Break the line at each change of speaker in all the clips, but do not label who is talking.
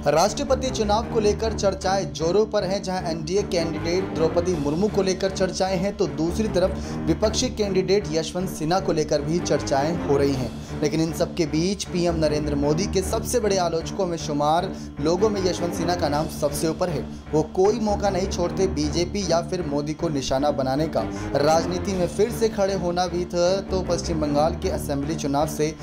राष्ट्रपति चुनाव को लेकर चर्चाएं जोरों पर हैं। जहां एनडीए कैंडिडेट द्रौपदी मुर्मू को लेकर चर्चाएं हैं, तो दूसरी तरफ विपक्षी कैंडिडेट यशवंत सिन्हा को लेकर भी चर्चाएं हो रही हैं। लेकिन इन सब के बीच पीएम नरेंद्र मोदी के सबसे बड़े आलोचकों में शुमार लोगों में यशवंत सिन्हा का नाम सबसे ऊपर है। वो कोई मौका नहीं छोड़ते बीजेपी या फिर मोदी को निशाना बनाने का। राजनीति में फिर से खड़े होना भी था तो पश्चिम बंगाल के असेंबली चुनाव से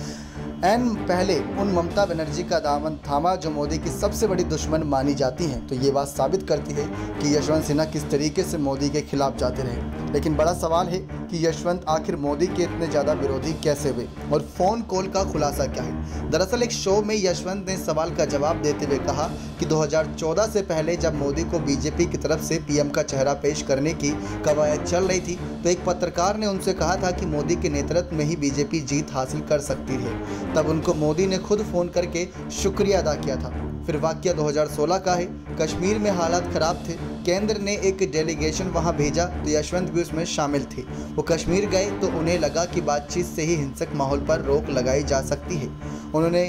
पहले उन ममता बनर्जी का दामन थामा जो मोदी की सबसे बड़ी दुश्मन मानी जाती हैं। तो ये बात साबित करती है कि यशवंत सिन्हा किस तरीके से मोदी के खिलाफ जाते रहे। लेकिन बड़ा सवाल है कि यशवंत आखिर मोदी के इतने ज़्यादा विरोधी कैसे हुए और फ़ोन कॉल का खुलासा क्या है। दरअसल एक शो में यशवंत ने सवाल का जवाब देते हुए कहा कि 2014 से पहले जब मोदी को बीजेपी की तरफ से पीएम का चेहरा पेश करने की कवायद चल रही थी तो एक पत्रकार ने उनसे कहा था कि मोदी के नेतृत्व में ही बीजेपी जीत हासिल कर सकती है। तब उनको मोदी ने खुद फ़ोन करके शुक्रिया अदा किया था। फिर वाकया 2016 का है। कश्मीर में हालात ख़राब थे, केंद्र ने एक डेलीगेशन वहां भेजा तो यशवंत भी उसमें शामिल थे। वो कश्मीर गए तो उन्हें लगा कि बातचीत से ही हिंसक माहौल पर रोक लगाई जा सकती है। उन्होंने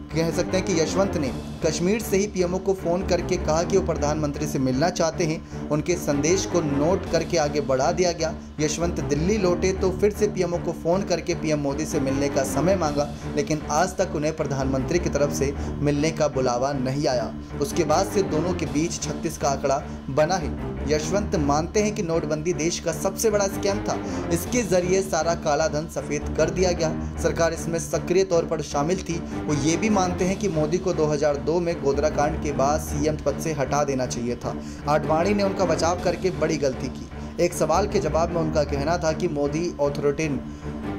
कह सकते हैं कि यशवंत ने कश्मीर से ही पीएमओ को फ़ोन करके कहा कि वो प्रधानमंत्री से मिलना चाहते हैं। उनके संदेश को नोट करके आगे बढ़ा दिया गया। यशवंत दिल्ली लौटे तो फिर से पीएमओ को फ़ोन करके पीएम मोदी से मिलने का समय मांगा, लेकिन आज तक उन्हें प्रधानमंत्री की तरफ से मिलने का बुलावा नहीं आया। उसके बाद से दोनों के बीच 36 का आंकड़ा बना है। यशवंत मानते हैं कि नोटबंदी देश का सबसे बड़ा स्कैम था। इसके जरिए सारा काला धन सफ़ेद कर दिया गया। सरकार इसमें सक्रिय तौर पर शामिल थी। वो ये भी मानते हैं कि मोदी को 2002 में गोधरा कांड के बाद सीएम पद से हटा देना चाहिए था। आडवाणी ने उनका बचाव करके बड़ी गलती की। एक सवाल के जवाब में उनका कहना था कि मोदी ऑथोरिटेन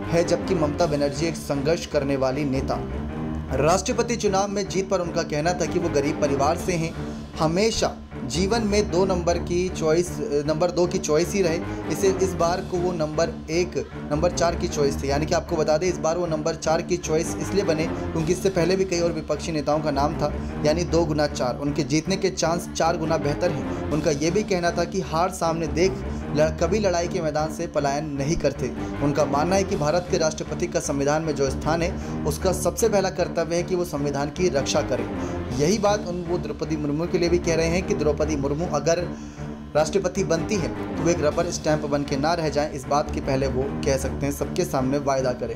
है जबकि ममता बनर्जी एक संघर्ष करने वाली नेता। राष्ट्रपति चुनाव में जीत पर उनका कहना था कि वो गरीब परिवार से हैं। हमेशा जीवन में नंबर 2 की चॉइस ही रहे। इस बार को वो नंबर 4 की चॉइस थी। यानी कि आपको बता दें इस बार वो नंबर 4 की चॉइस इसलिए बने क्योंकि इससे पहले भी कई और विपक्षी नेताओं का नाम था। यानी 2 गुना 4 उनके जीतने के चांस 4 गुना बेहतर हैं। उनका ये भी कहना था कि हार सामने देख कभी लड़ाई के मैदान से पलायन नहीं करते। उनका मानना है कि भारत के राष्ट्रपति का संविधान में जो स्थान है उसका सबसे पहला कर्तव्य है कि वो संविधान की रक्षा करें। यही बात वो द्रौपदी मुर्मू के लिए भी कह रहे हैं कि द्रौपदी मुर्मू अगर राष्ट्रपति बनती है तो वो एक रबर स्टैंप बन के ना रह जाएं। इस बात के पहले वो कह सकते हैं, सबके सामने वायदा करें।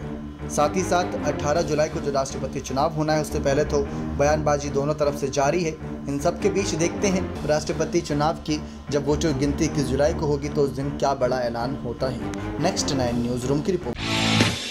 साथ ही साथ 18 जुलाई को जो राष्ट्रपति चुनाव होना है उससे पहले तो बयानबाजी दोनों तरफ से जारी है। इन सब के बीच देखते हैं राष्ट्रपति चुनाव की जब वोटर गिनती 21 जुलाई को होगी तो उस दिन क्या बड़ा ऐलान होता है। नेक्स्ट 9 न्यूज़ रूम की रिपोर्ट।